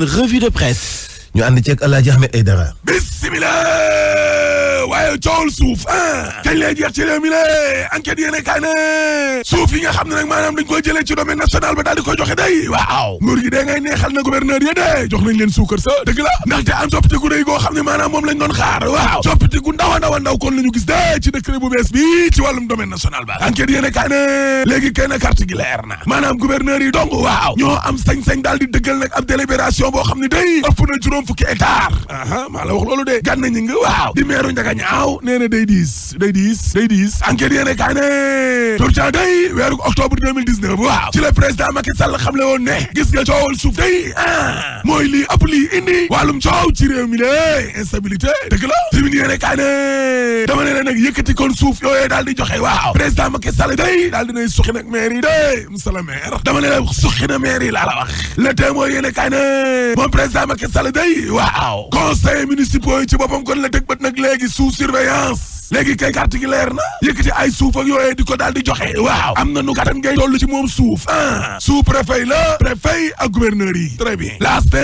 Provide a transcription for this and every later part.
revue de presse ñu ànd ceeg El Hadj Ahmed Aïdara. bismillah waaye coowul suuf kañ lay jeex ci réew mi ne enquête yéene kaay ne suuf yi nga xam ne nag maanaam dañ koy jëlee ci domaine national ba daal di koy joxe day waaw nguur gi dee ngay neexal na gouverneur yi de jox nañ leen suukar sa dëgg la ndaxte am coppite gu rëy goo xam ne maanaam moom lañ doon xaar waaw coppite gu ndaw a ndaw kon la ñu gis de ci décret bu bees bi ci wàllum domaine national ba enquête yéene kaay ne léegi kay na carte gi leer na maanaam gouverneur yi dong waaw ñoo am sañ-sañ daal di dëggal nag ab délibération boo xam ne day ëpp na juróom fukki hectare maa la wax loolu de gànna ñi nga waaw di meeru njaga ñaaw nee na day diis enquête yéene kaay ne pourtant day weeru octobre 2019 waaw ci le président Macky Sall xamle woon ne gis nga coowal suuf day mooy lii ëpp lii indi wàllum coow ci réew mi de instabilité dëgg la tribune yéene kaay ne dama ne nag yëkkati kon suuf yooyee daal di joxe waaw président Macky Sall day daal dinay suqi nag maire yi de monsieur le maire dama ne la suqi na maire yi laa la wax le témoin yéene kaay ne moom président Macky Sall day waaw conseil municipaux yi ci boppam kon la teg bët nag léegi sous surveillance léegi kay carte gi leer na yëkkati ay suuf ak yooyee di ko daal di joxe waaw am na nu katan ngay toll ci moom suuf sous préfet la préfet ak gouverneur yi très bien last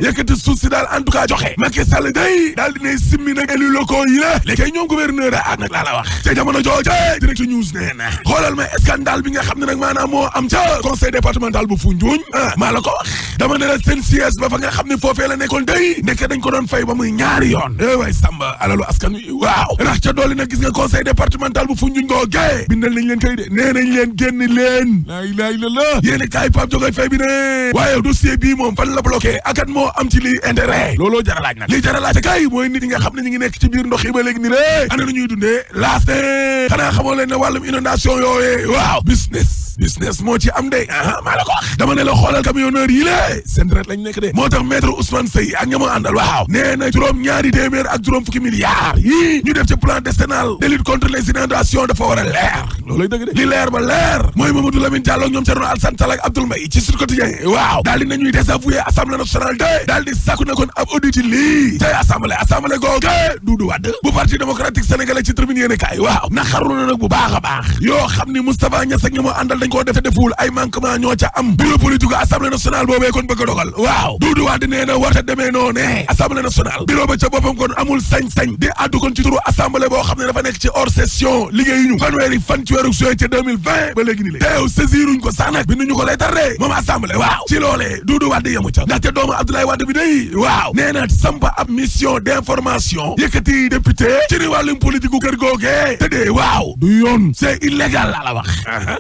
yëkkati suuf si daal en tout cas joxe Macky Sall day daal dinay simmi nag élus locaux yi la léegi kay ñoom gouverneur ak nag laa la wax ca jamono jooje direct news nee na xoolal ma scandale bi nga xam ne nag maanaam moo am ca conseil départemental bu Foundiougne maa la ko wax dama ne la seen siège ba fa nga xam ne foofee la nekkoon day nekk dañ ko doon fay ba muy ñaari yoon waay samba alalu askan wi waaw rax ca dooli nag gis nga conseil départemental bu Foundiougne ngoo gee bindal nañ leen kay de nee nañ leen génn leen laa ilaaha illallaah yéeni kaay Pape Jogoy Faye bi ne waaye dossier bii moom fan la bloqué akat moo am ci lii intérêt looloo jaralaaj nag lii jaralaaj kay mooy nit yi nga xam ne ñu ngi nekk ci biir ndox yi ba léegi ni lé ana nu ñuy dundee laas ne xanaa xamoo leen ne wàllum inondation yooyee waaw business moo ci am de maa la ko wax dama ne la xoolal camionneur yi lée seen deret lañ nekk de moo tax maître Ousmane Seye ak ñama àndal waaw nee na juróom-ñaari téeméer ak juróom fukki milliards yi ñu def ci plan décennal de lutte contre les inondations dafa war a leer loolay dëgg de li leer ba leer mooy Mamadou Lamine Diallo ak ñoom Thierno Alassane Sall ak Abdoul Mbaye ci Sud Quotidien waaw daal di nañuy désavouer assemblée nationale de daal di sàkku na kon ab audit ci lii tey assemblée googe Doudou Wade bu parti démocratique sénégalais ci tribune yéene kaay waaw naxaru na nag bu baax a baax yoo xam ni Moustapha Niasse ak ñama àndal dañ koo def deful ay manquement ñoo ca am bureau politique assemblée nationale boobee kon bëgg a dogal waaw Doudou Wade nee na warta demee noo ne assemblée nationale bureau ba ca boppam kon amul sañ-sañ di addu kon ci turu assemblée boo xam ne dafa nekk ci hors session liggéeyuñu fanweeri fan ci weeru juin ca 2020 ba léegi ni lé teew saisiruñ ko sax nag binduñu ko lay tarde moom assemblée waaw ci loolee Doudou Wade yemu ca ndaxte doomu Abdoulaye Wade bi day waaw nee na sampa ab mission d'information yëkkati député ci ni wàllum politique gu kër googee te dee waaw du yoon c'est illégal la wax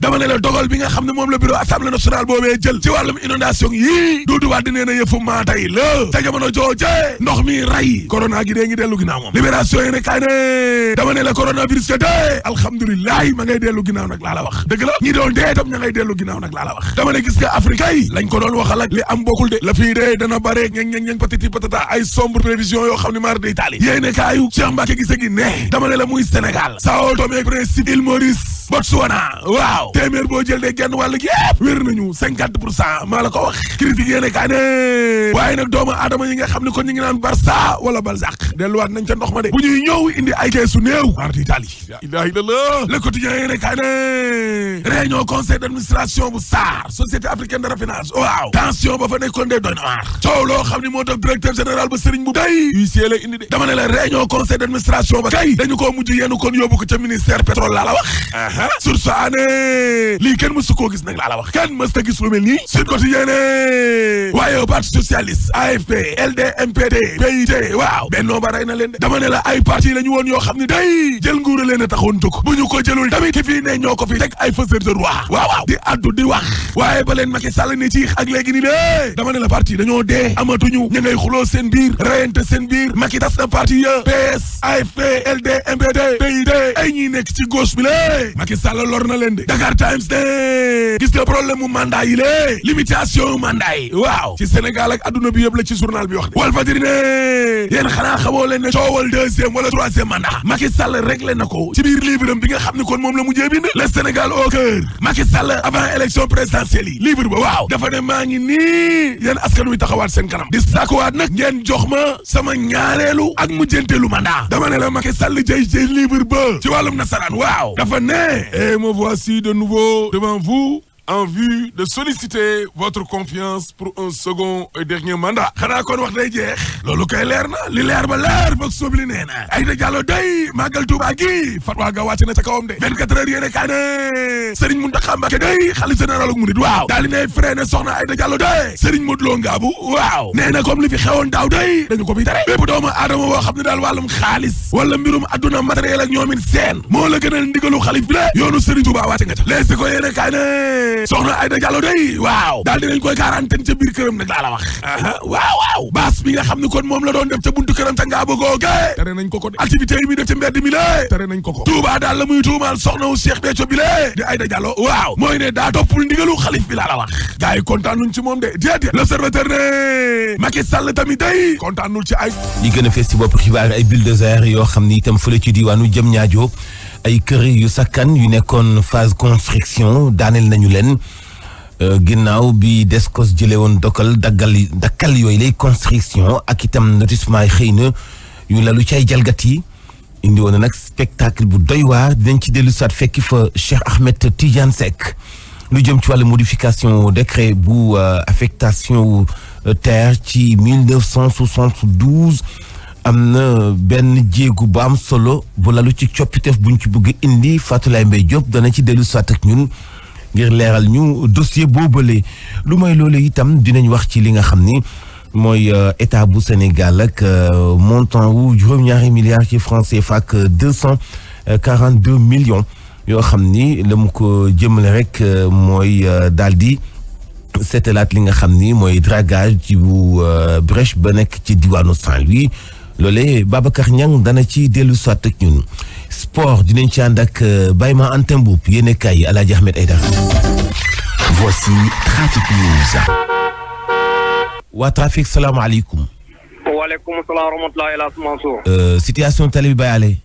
dama ne la dogal bi nga xam ne moom la bureau assemblée nationale boobee jël ci wàllum inondation yi Doudou Wade nee na yëfu maa tey la ca jamono jooje ndox mi ray corona gi dee ngi dellu ginnaaw moom libération yi ne kaay ne dama ne la coronavirus ka dee alhamdulilah ma ngay dellu ginnaaw nag laa la wax dëgg la ñi doon dee tam ña ngay dellu ginnaaw nag laa la wax dama ne gis nga Afrique yi lañ ko doon waxal ak li am bokkul de la fii dee dana bare ñeng patati patata ay sombre prévision yoo xam ne mar de Italie yéy ne kaayu Cheikh Mbacké gise gi ne dama ne la muy Sénégal Sao Tomé et Principe Île Maurice Botswana waaw téeméer boo jël de genn wàll gi yëpp wér nañu 50% maa la ko wax critique yéene kaa ne waaye nag doomu aadama yi nga xam ne kon ñu ngi naan Barça wala Balzac delluwaat nañ ca ndox ma de bu ñuy ñëw indi ay keesu néew mar de Italie la ilaha illallah le quotidien yéene kaa ne réunion conseil d'administration bu SAR société africaine de raffinage waaw tension ba fa nekkoon de doy na waar coow loo xam ne moo tax directeur général ba Serigne bu day huissier lay indi de dama ne la réunion conseil d'administration ba kay dañu koo mujj yéenu kon yóbbu ko ca ministère pétrole laa la wax source aané lii kenn mësu koo gis nag laa la wax kenn mës ta gis lu mel nii Sud Quotidien waaye parti socialiste AFP LD MPD PIT waaw bennoo ba rey na leen de dama ne la ay parti la ñu woon yoo xam ne day jël nguur leen a taxoon jóg bu ñu ko jëlul tamit ki fii ne ñoo ko fi teg ay faiseurs de roi waaw di addu di wax waaye ba leen Macky Sall ne ci ak léegi ni lée dama ne la parti dañoo dee amatuñu ñu ngay xuloo seen biir reyante seen biir Macky tas na parti ya PS AFP LD MPD PIT ay ñi nekk ci gauche bi lée Macky Sall lor na leen de Dakar Times de gis nga problème mu mandat yi lée limitation mandat yi waaw ci Sénégal ak adduna bi yëpp la ci journal bi wax de Walfadjri ne yéen xanaa xamoo leen ne coowal deuxième wala troisième mandat Macky Sall réglé na ko ci biir livre bi nga xam ne kon moom la mujjee bind le Sénégal au cœur Macky Sall avant élection présidentielle yi livre ba waaw dafa ne maa ngi nii yéen askan wi taxawaat seen kanam di sàkkuwaat nag ngeen jox ma sama ñaareelu ak mujjanteelu mandat dama ne la Macky Sall jëy livre ba ci wàllum nasaraan waaw dafa ne et me voici de nouveau devant vous en vue de solliciter votre confiance pour un second et dernier mandat. xanaa kon wax day jeex loolu kay leer na li leer ba leer boog sobli nee na Aïda Diallo day màggal Tuuba gi fatwa ga wàcc na ca kawam de 24 heures yéene kaa ne Serigne Mountakha Mbacké day xalifa général ak murid waaw daal di ne freiné soxna Aïda Diallo day Serigne Modou Lo Ngabou waaw nee na comme li fi xewoon daaw day dañu ko fi tere bépp doomu aadama boo xam ne daal wàllum xaalis wala mbirum adduna matériel ak ñoomin seen moo la gënal ndigalu xalif bi la yoonu Serigne Touba wàcc nga ca lees ko yéene kaa ne soxna Aïda Diallo day waaw daal dinañ koy quarantaine ca biir këram nag laa la wax waaw baas bi nga xam ne kon moom la doon def ca buntu këram ca Ngabou googe tere nañ ko de activité yi muy def ca mbedd mi la tere nañ ko Touba daal la muy tuumaal soxna wu Cheikh Béthio bi la di Aïda Diallo waaw mooy ne daa toppul ndigalu xalif bi laa la wax gars yi kontaan nuñ ci moom de déedéet l'observateur ne Macky Sall tamit day kontaanul ci ay li gën a fees ci bopp xibaar ay bulldozer yoo xam ni itam fële ci diwaanu Diamniadio ay kër yu sakkan yu nekkoon phase construction daaneel nañu leen ginnaaw bi Descos jëlee woon dakkal yooyu lay construction ak itam lotissement yi xëy na yu lalu ci ay jalgat yi indi woon nag spectacle bu doy waar dinañ ci dellu saat fekki fa Cheikh Ahmed Tidiane Seck lu jëm ci wàllu modification décret bu affectation terre ci 1972 am na benn jéegu bu am solo bu lalu ci coppiteef buñ ci bëgg indi Fatulaye Mbaye Diop dana ci dellu saat ak ñun ngir leeral ñu dossier boobale lu may loolu itam dinañ wax ci li nga xam ni mooy état bu Sénégal ak montant wu juróom-ñaari milliards ci francs CFA ak 242 millions yoo xam ni la mu ko jëmale rek mooy daal di seetalaat li nga xam ni mooy dragage ci bu brèche ba nekk ci diwaanu Saint-Louis loolee Babacar Niang dana ci dellu soit ak ñun sport dinañ ci ànd ak Bayma Antemboub yéene kay Alaaji Ahmed Aïdara. Voici Trafic News. waa trafic salaamaaleykum. waaleykum salaam wa rahmatulah El Hadj Mansour. situation tali bi Baye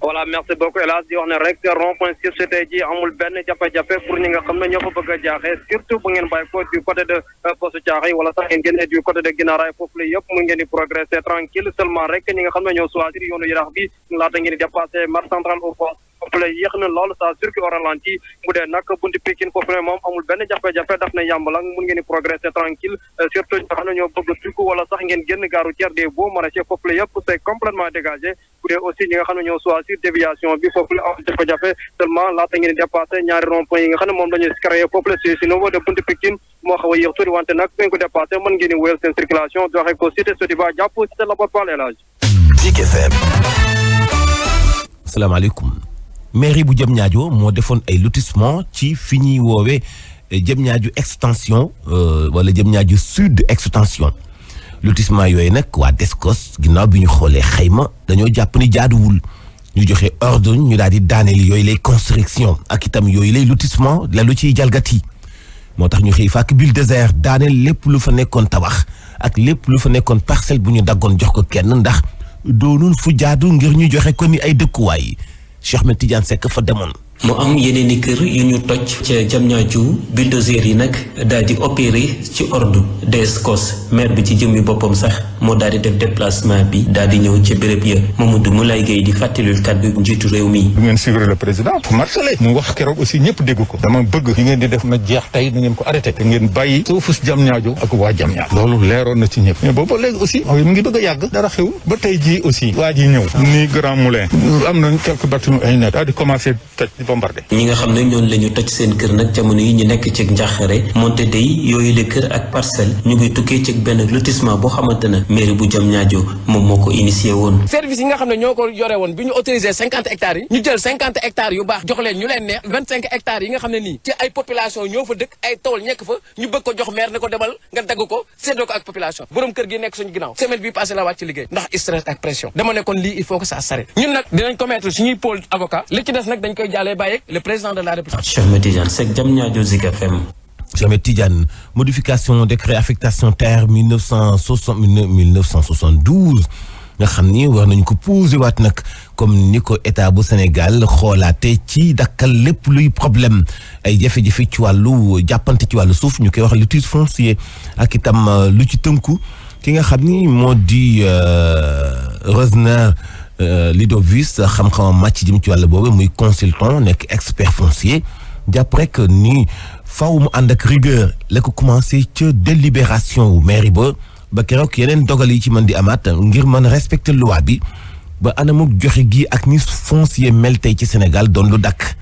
voilà merci beaucoup El Hadj di wax ne rek rond-point Sirte tey jii amul benn jafe-jafe pour ñi nga xam ne ñoo fa bëgg a jaaxee surtout bu ngeen bàyyi ko du côté de Poste Thiaroye wala sax ngeen génnee du côté de Guinaw Rail foofu la yëpp mu ngeen di progresser tranquille seulement rek ñi nga xam ne ñoo choisir yoonu Yarax bi laata ngeen di dépasser marché central au poste foofu la yéex na lool ça circuit au ralenti bu dee nag bunti Pikine foofu la moom amul benn jafe-jafe daf na yàmbalang mun ngeen di progresser tranquille surtout ñi nga xam ne ñoo bëgg tukku wala sax ngeen génn gaaru Thier des Beaux Maraîchers foofu la yëpp c'est complètement dégagé bu dee aussi ñi nga xam ne ñoo choisir déviation bi foofu la am jafe-jafe seulement laata ngeen di dépasser ñaari rond-point yi nga xam ne moom dañuy créé foofu la si niveau de bunti Pikine moo xaw a yéex tuuti wante nag ngeen ko dépassé mën ngeen di wéyal seen circulation doxee ko cité Sodiba jàpp cité Laboral El Hadj. Zik FM. asalaamaaleykum. mairie bu Diamniadio moo defoon ay lotissement ci fi ñuy woowee Diamniadio extension wala Diamniadio sud extension lotissement yooyu nag waa Descos ginnaaw bi ñu xoolee xayma dañoo jàpp ni jaaduwul ñu joxe ordre ñu daal di daaneel yooyu lay construction ak itam yooyu lay lotissement la lu ciy jalgati moo tax ñu xëy fàkk bulldozer daaneel lépp lu fa nekkoon tabax ak lépp lu fa nekkoon parcelle bu ñu daggoon jox ko kenn ndax doonul fu jaadu ngir ñu joxe ko ni ay dëkkuwaay Cheikh Ahmed Tidiane Seck fa demoon. mu am yeneen i kër yu ñu toj ca Diamniadio bulldozer yi nag daal di opéré ci ordre Descos maire bi ci jëmmi boppam sax moo daal di def déplacement bi daal di ñëw ca béréb ya Mamadou Moulay Gueye di fàttalil kàddu njiitu réew mi. bu ngeen suivre le président fu martelé mu wax keroog aussi ñëpp dégg ko dama bëgg yi ngeen di def na jeex tey na ngeen ko arrêté te ngeen bàyyi suufus Diamniadio ak waa Diamniadio loolu leeroon na ci ñëpp mais boobu léegi aussi mu ngi bëgg a yàgg dara xew ba tey jii aussi waa ji ñëw ni Grand Moulin am na quelques bâtiments ay nekk daal di commencé toj bombardé. ñi nga xam ne ñoon la ñu toj seen kër nag jamono yi ñu nekk ci njaaxare monte day yooyu le kër ak parcelle ñu ngi tukkee ci benn lotissement boo xamante ne mairie bu Diamniadio moom moo ko initié woon. service yi nga xam ne ñoo ko yore woon bi ñu autorisé 50 hectares yi ñu jël 50 hectares yu baax jox leen ñu leen neex 25 hectares yi nga xam ne nii ci ay population ñoo fa dëkk ay tool ñekk fa ñu bëgg ko jox maire ne ko demal nga dagg ko séddoo ko ak population borom kër gi nekk suñu ginnaaw semaine bi passé la wàcc ci liggéey ndax stress ak pression dama ne kon lii il faut que ça s'arrête ñun nag dinañ ko mettre suñuy pôle avocat li ci des nag dañ koy jàllee bàyyeeg le président de la République. Cheikh Ahmed Tidiane Seck Diamniadio Zik FM. Cheikh Ahmed Tidiane modification décret affectation terre 1972 nga xam ni war nañu ko posé waat nag comme ni ko état bu Sénégal xoolaate ci dakkal lépp luy problème ay jafe-jafe ci wàllu jàppante ci wàllu suuf ñu koy wax litige foncier ak itam lu ci tënku ki nga xam ni moo di Rosner Lidovis xam-xamam màcc jëm ci wàll boobu muy consultant nekk expert foncier jàpp rek ni faaw mu ànd ak rigueur la ko commencé ca délibération wu mairie ba keroog yeneen dogal yi ci mën di amaat ngir mën a respecter loi bi ba anamuk joxe gi ak ni foncier mel tey ci Sénégal doon lu dakk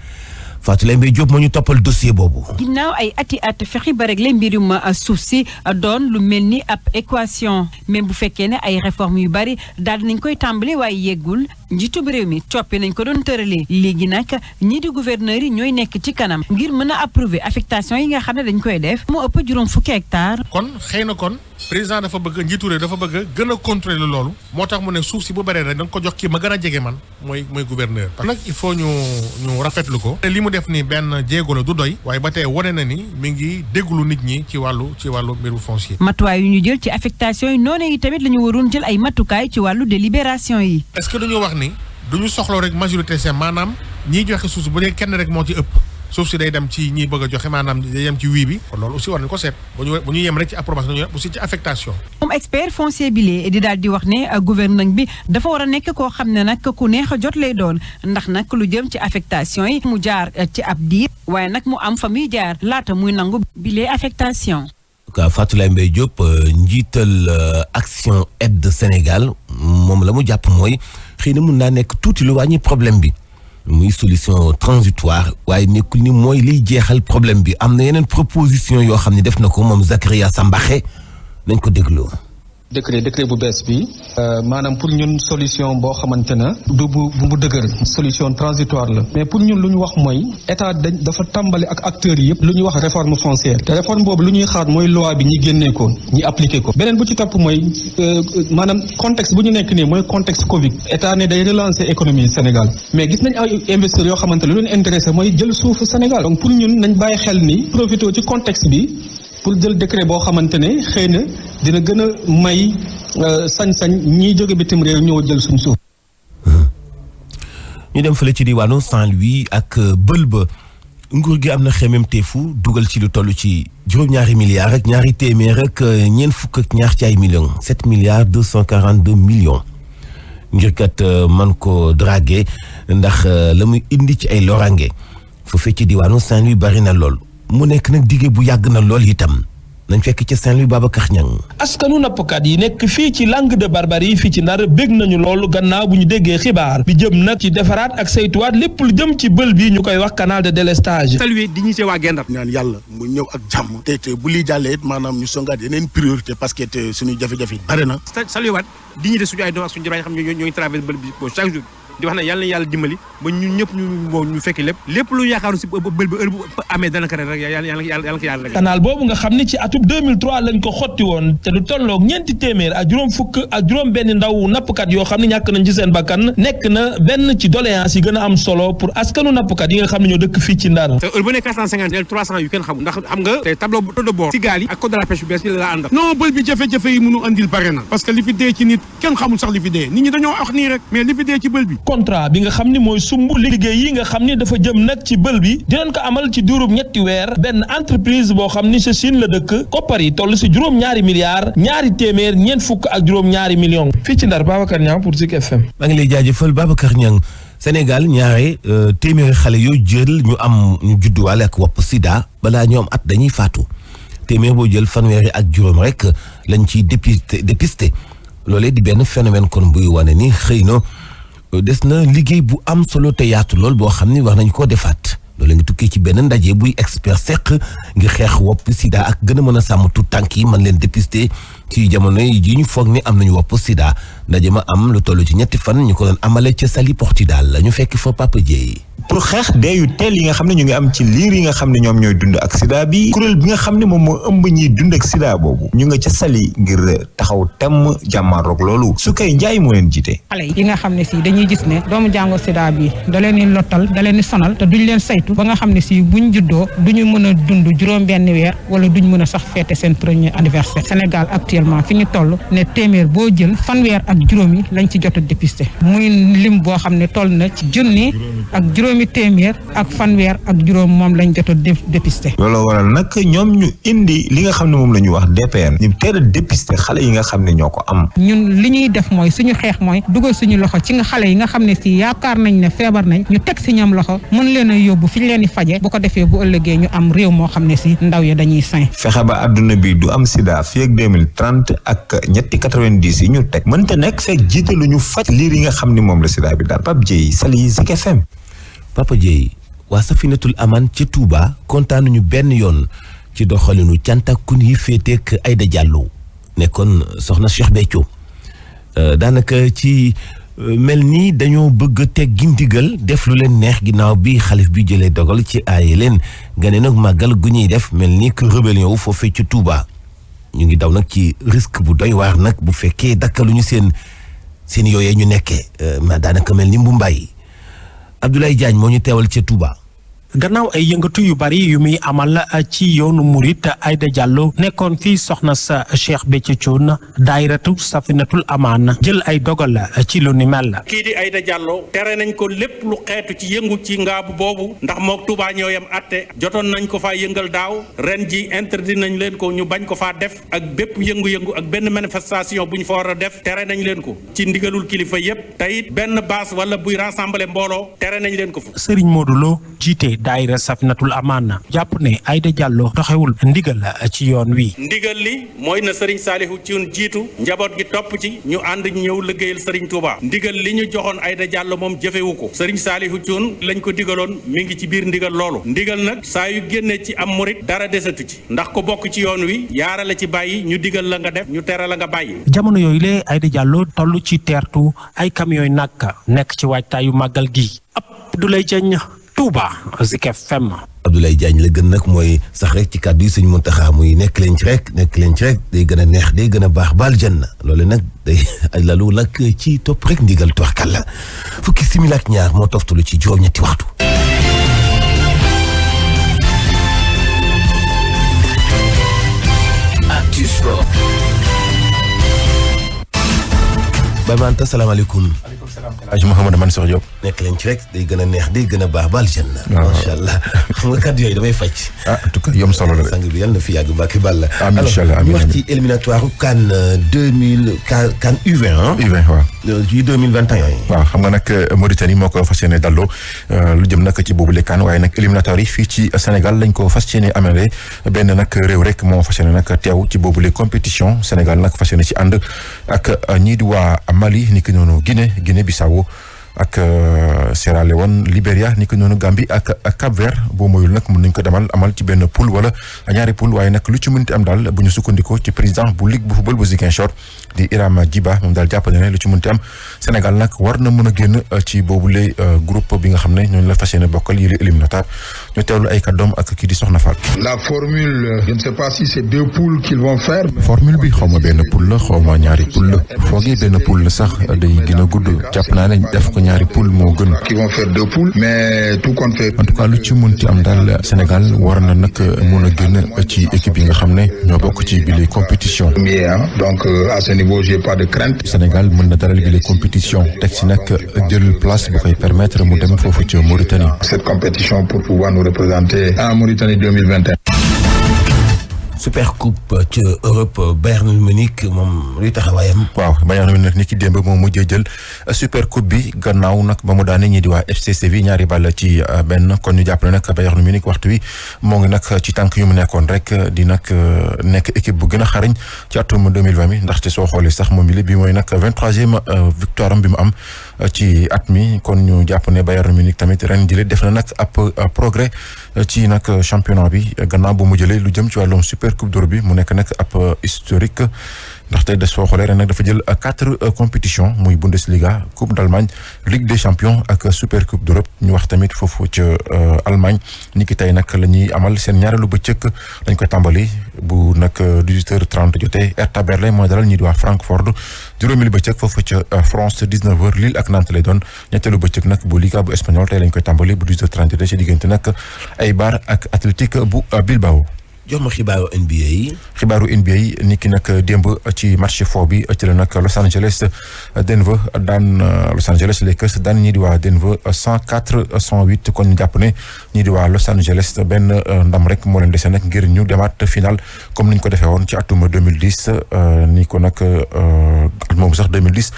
Fatou Lay Mbaye Diop moo ñu toppal dossier boobu. ginnaaw ay ati at fexe ba régler mbirum suuf si doon lu mel ni ab équation même bu fekkee ne ay réformes yu bari daal nañ koy tàmbali waaye yeggul njiitub réew mi coppi nañ ko doon tëralee léegi nag ñii di gouverneur yi ñooy nekk ci kanam ngir mën a approuver affectation yi nga xam ne dañ koy def mu ëpp juróom fukki hectare. kon xëy na kon président dafa bëgg njiitu réew dafa bëgg gën a contrôler loolu moo tax mu ne suuf si bu bëree rek da nga ko jox kii ma gën a jege man mooy gouverneur. parce que nag il faut ñu rafetlu ko. li mu def ni benn jéego la du doy waaye ba tey wane na ni mi ngi déglu nit ñi ci wàllu mbiru foncier. matuwaay yu ñu jël ci affectation yi noonu yi tamit la ñu waroon jël ay matukaay ci wàllu délibération yi. est-ce que dañu wax ni duñu soxla rek majorité c'est maanaam ñiy joxe suuf si bu dee kenn rek moo ci ëpp suuf si day dem ci ñiy bëgg a joxe maanaam day dem ci wii bi kon loolu aussi war nañu ko seet bu ñu yem rek ci approbation dañu aussi ci affectation. moom expert foncier bi lee di daal di wax ne gouvernement bi dafa war a nekk koo xam ne nag ku neex a jot lay doon ndax nag lu jëm ci affectation yi mu jaar ci ab diir waaye nag mu am fa muy jaar laata muy nangu bi lee affectation. Fatou Lay Mbaye Diop njiital Action Aide Sénégal moom la mu jàpp mooy xëy na mun naa nekk tuuti lu wàññi problème bi muy solution transitoire waaye nekkul ni mooy liy jeexal problème bi am na yeneen proposition yoo xam ne def na ko moom Zakaria Sambaxe nañ ko dégloo. décret bu bees bi maanaam pour ñun solution boo xamante na du bu dëgër solution transitoire la mais pour ñun lu ñu wax mooy état dafa tàmbali ak acteurs yi yëpp lu ñuy wax réforme foncière te réforme boobu lu ñuy xaar mooy loi bi ñi génnee ko ñi appliqué ko beneen bu ci topp mooy maanaam contexte bu ñu nekk nii mooy contexte Covid état ne day relancer économie Sénégal mais gis nañ ay investisseurs yoo xamante lu leen intéressé mooy jël suufu Sénégal donc pour ñun nañ bàyyi xel ni profité ci contexte bi pour jël décret boo xamante ne xëy na dina gën a may sañ-sañ ñiy jóge bitim réew ñëw jël suñ suuf. ñu dem fële ci diwaanu Saint-Louis ak bël ba nguur gi am na xemmeemteefu dugal ci lu toll ci juróom-ñaari milliards ak ñaari téeméer ak ñeent fukk ak ñaar ci ay millions 7 milliards 242 millions ngir kat man ko draguer ndax la muy indi ci ay lorange foofee ci diwaanu Saint-Louis bari na lool. mu nekk nag dige bu yàgg na lool itam nañ fekk ca Saint-Louis Babacar Niang. askanu nappkat yi nekk fii ci Langue de Barbarie fii ci Ndar bég nañu loolu gannaaw bu ñu déggee xibaar bi jëm nag ci defaraat ak saytuwaat lépp lu jëm ci bël bi ñu koy wax canal de délestage. saluer dignité waa Guet-Ndar. ñaan yàlla mu ñëw ak jàmm. te bu lii jàllee it maanaam ñu songaat yeneen priorité parce que te suñu jafe-jafe bare na. saluer waat dignité suñu ay doom ak suñu jabar yi xam ñoo ngi traversé bël bi chaque jour. di wax ne yàlla na yàlla dimbali ba ñun ñëpp ñu fekki lépp lu yaakaaru si bël bi heure bu amee dana ko rek yàlla ko yàlla rek. canal boobu nga xam ne ci atub 2003 lañ ko xotti woon te du tolloog ñeenti téeméer ak juróom fukk ak juróom benn ndaw nappkat yoo xam ne ñàkk nañ ci seen bakkan nekk na benn ci doléance yi gën a am solo pour askanu nappkat yi nga xam ne ñoo dëkk fii ci Ndar. te heure bu ne 450 300 yu kenn xamul ndax xam nga te tableau de bord si gaal yi ak code de la pêche bu bees yi la àndal. non bël bi jafe-jafe yi mënu andil bare na parce que li fi dee ci nit kenn xamul sax li fi dee nit ñi dañoo wax nii rek mais li fi dee ci bël bi. contrat bi nga xam ni mooy sumb liggéey yi nga xam ni dafa jëm nag ci bël bi dinañ ko amal ci diirub ñetti weer benn entreprise boo xam ni sa Chine la dëkk koppar yi toll si juróom-ñaari milliards ñaari téeméer ñeent fukk ak juróom-ñaari millions fii ci Ndar Babacar Niang pour Zik FM. maa ngi lay jaajëfal Babacar Niang. Sénégal ñaare téeméeri xale yoo jël ñu judduwaale ak wopp sida balaa ñoom at dañuy faatu téeméer boo jël fanweeri ak juróom rek lañ ciy dépisté loolee di benn phénomène kon buy wane ni xëy na des na liggéey bu am solo te yaatu lool boo xam ni war nañ koo defaat loolu ngi tukkee ci benn ndaje buy expert seq ngir xeex wopp sida ak gën a mën a sàmm tout tànk yi mën leen dépister ci jamono yi ñu foog ni am nañu wopp sida ndaje ma am lu toll ci ñetti fan ñu ko doon amale ca Saly Portudal la ñu fekk fa Papa Dieye. pour xeex dee yu teel yi nga xam ne ñu ngi am ci liir yi nga xam ne ñoom ñooy dund ak sida bi kuréel bi nga xam ne moom moo ëmb ñiy dund ak sida boobu ñu nga ca Saly ngir taxaw temm jàmmaaroog loolu su koy njaay moo leen jiite. xale yi nga xam ne si dañuy gis ne doomu jàngoro sida bi da leen di lottal da leen di sonal te duñ leen saytu ba nga xam ne si buñ juddoo duñu mën a dund juróom-benn weer wala duñ mën a sax fêter seen premier anniversaire. Sénégal actuellement fi ñu toll ne téeméer boo jël fanweer ak juróom yi lañ ci jot a dépister muy lim boo xam ne toll na ci junni ak juróom juróomi téeméer ak fanweer ak juróom moom lañ jot a dépisté. looloo waral nag ñoom ñu indi li nga xam ne moom la ñu wax DPN ñu teel a dépisté xale yi nga xam ne ñoo ko am. ñun li ñuy def mooy suñu xeex mooy dugal suñu loxo ci nga xale yi nga xam ne si yaakaar nañ ne feebar nañ ñu teg si ñoom loxo mën leen a yóbbu fi ñu leen di faje bu ko defee bu ëllëgee ñu am réew moo xam ne si ndaw yi dañuy sain. fexe ba adduna bi du am sida fii ak 2030 ak ñetti 90 yi ñu teg mënta nekk fekk jiitalu ñu faj liir yi nga xam ne moom la sida bi daal Pape Dieye Saly Zik FM. Papa Dieye waa Safinatul Aman ca Touba kontaanuñu benn yoon ci doxalinu cantakun yi féeteek Aïda Diallo nekkoon soxna Cheikh Béthio daanaka ci mel ni dañoo bëgg teg gindigal def lu leen neex ginnaaw bi xalif bi jëlee dogal ci aaye leen gane nag màggal gu ñuy def mel ni que rébellion wu foofee ci Touba ñu ngi daw nag ci risque bu doy waar nag bu fekkee dakkaluñu seen yooyee ñu nekkee ma daanaka mel ni mbumbaay Abdoulaye Diagne moo ñu teewal ca Touba. gannaaw ay yëngatu yu bari yu muy amal ci yoonu murit Aïda Diallo nekkoon fii soxna sa Cheikh Béthio Thioune daayiratu Safinatul Aman jël ay dogal ci lu ni mel. kii di Aïda Diallo tere nañ ko lépp lu xeetu ci yëngu ci ngaabu boobu ndax mook Touba ñoo yam atte jotoon nañ ko faa yëngal daaw ren ji interdit nañ leen ko ñu bañ ko faa def ak bépp yëngu-yëngu ak benn manifestation bu ñu fa war a def tere nañ leen ko ci ndigalul kilifa yépp te it benn baas wala buy rassembler mbooloo tere nañ leen ko fa. Serigne Modou Lo jiite daayira Safinatul Aman jàpp ne Aïda Diallo doxewul ndigal ci yoon wi. ndigal li mooy na Serigne Saliou Thioune jiitu njaboot gi topp ci ñu ànd ñëw liggéeyal Serigne Touba ndigal li ñu joxoon Aïda Diallo moom jëfewu ko Serigne Saliou Thioune lañ ko digaloon mi ngi ci biir ndigal loolu ndigal nag saa yu génnee ci am murit dara desatu ci ndax ko bokk ci yoon wi yaara la ci bàyyi ñu digal la nga def ñu tere la nga bàyyi. jamono yooyu la Aïda Diallo toll ci teertu ay camions yu nag nekk ci waajtaayu màggal gi Abdoulaye Diagne Touba Zik FM. Abdoulaye Diagne la gën nag mooy sax rek ci kàddu yi Sëñ Muntaxa muy nekk leen ci rek day gën a neex day gën a baax baal janna loolu nag day ay lalu nag ci topp rek ndigal tuwaxkal la fukki simili ak ñaar moo toftalu ci juróom-ñetti waxtu. Actu Sport. Baye Manta salaamaaleykum. maaleykum salaam. Hadj Mouhamadou Mansour Diop. nekk leen ci rek day gën a neex day gën a baax baal janna. waaw macha allah xam nga kàddu yooyu damay faj. en tout cas yom solo la de. sang bi yàlla na fi yàgg Mbacke Balla. amiin incha allah alors ñu wax ci éliminatoire CAN 2000 CAN U20. U20 waaw. ci 2021 yi. waaw xam nga nag Mauritanie moo ko fas yéene dalloo lu jëm nag ci boobu CAN waaye nag éliminatoire yi fii ci Sénégal lañ ko fas yéene amee benn nag réew rek moo fas yéene nag teew ci boobu compétition Sénégal nag fas yéene ci ànd ak ñii di waa Mali ni ki noonu Guinée Bissau ak Sierra Leone Libéria ni ko noonu Gambie ak Cap Vert boo moyul nag mën nañ ko amal ci benn poule wala ñaari poule waaye nag lu ci mënti am daal bu ñu sukkandikoo ci président bu ligue bu football bu Ziguinchor di Iram Djiba moom daal jàpp na ne lu ci mënti am Sénégal nag war na mën a génn ci boobule groupe bi nga xam ne ñooñu la fas yéene bokkal yi éliminatoire ñu teewlu ay kàddoom ak kii di Soxna Fall. La formule, je ne sais pas si c'est 2 poules qu'ils vont faire. formule bi xaw ma benn poule la xaw ma ñaari poule la foogee benn poule la sax day gën a gudd jàpp naa ne def ko ñaari poule moo gën. qui vont faire 2 poules mais tout compte fait. en tout cas lu ci mënti am daal Sénégal war na nag mën a génn ci équipe yi nga xam ne ñoo bokk ci bile compétition. donc à ce niveau j'ai pas de crainte. Sénégal mën na dalal bile compétition teg ci nag jël place bu koy permettre mu dem foofu ci Mauritanie. cette compétition pour pouvoir nous représenter en Mauritanie 2021. Super coupe ci Europe Bayern Munich moom luy taxawaayam. waaw Bayern Munich ni ki démb moom mujjee jël super coupe bi gannaaw nag ba mu daane ñi di waa FC Séville ñaari ball ci benn kon ñu jàpp ne nag Bayern Munich waxtu wi moo ngi nag ci tànk yu mu nekkoon rek di nag nekk équipe bu gën a xarañ ci atum 2020 mi ndaxte soo xoolee sax moom bi mooy nag 23e victoire am bi mu am ci at mi kon ñu jàpp ne Bayern Munich tamit ren jëlee def na nag ab progrès ci nag championnat bi gannaaw bu mu jëlee lu jëm ci wàllum super coupe d'Europe bi mu nekk nag ab historique ndaxte des soo xoolee ren nag dafa jël 4 compétitions muy Bundesliga coupe d'Allemagne Ligue des champions ak super coupe d'Europe ñu wax tamit foofu ca Allemagne ni ki tey nag la ñuy amal seen ñaareelu bëccëg dañ koy tàmbali bu nag 18h30 jotee Hertha Berlin mooy dalal ñi di waa Francfort juróomeelu bëccëg foofu ca France 19h Lille ak Nantes lay doon ñetteelu bëccëg nag bu Liga bu espagnol tey lañ koy tàmbali bu 18h30 jotee ci diggante nag Eibar ak Athletic bu Bilbao. jox ma xibaaru NBA yi. xibaaru NBA yi ni ki nag démb ci match fo bi ci la nag Los Angeles Lakers daan ñii di waa Denver 104-108 kon ñu jàpp ne ñii di waa Los Angeles benn ndam rek moo leen dese nag ngir ñu demaat final comme ni ñu ko defee woon ci atum 2010 ni ko nag at moomu sax 2010.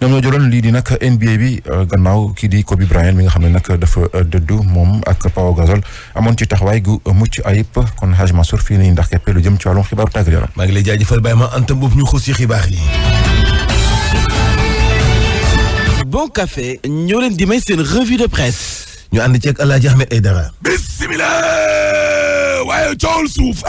ñoom ñoo jëloon lii di nag NBA bi gannaaw kii di Kobe Bryant mi nga xam ne nag dafa dëddu moom ak Pau Gasol amoon ci taxawaay gu mucc ayib kon Hadj Mansour fii nii ndax keppe lu jëm ci wàllum xibaaru tàggat yaram. maa ngi lay jaajëfal Baye ma Anta Mboup ñu xuus ci xibaar yi. Bon Café ñoo leen di may seen revue de presse. ñu ànd ceeg El Hadj Ahmed Aïdara. bismillah waaye coowul suuf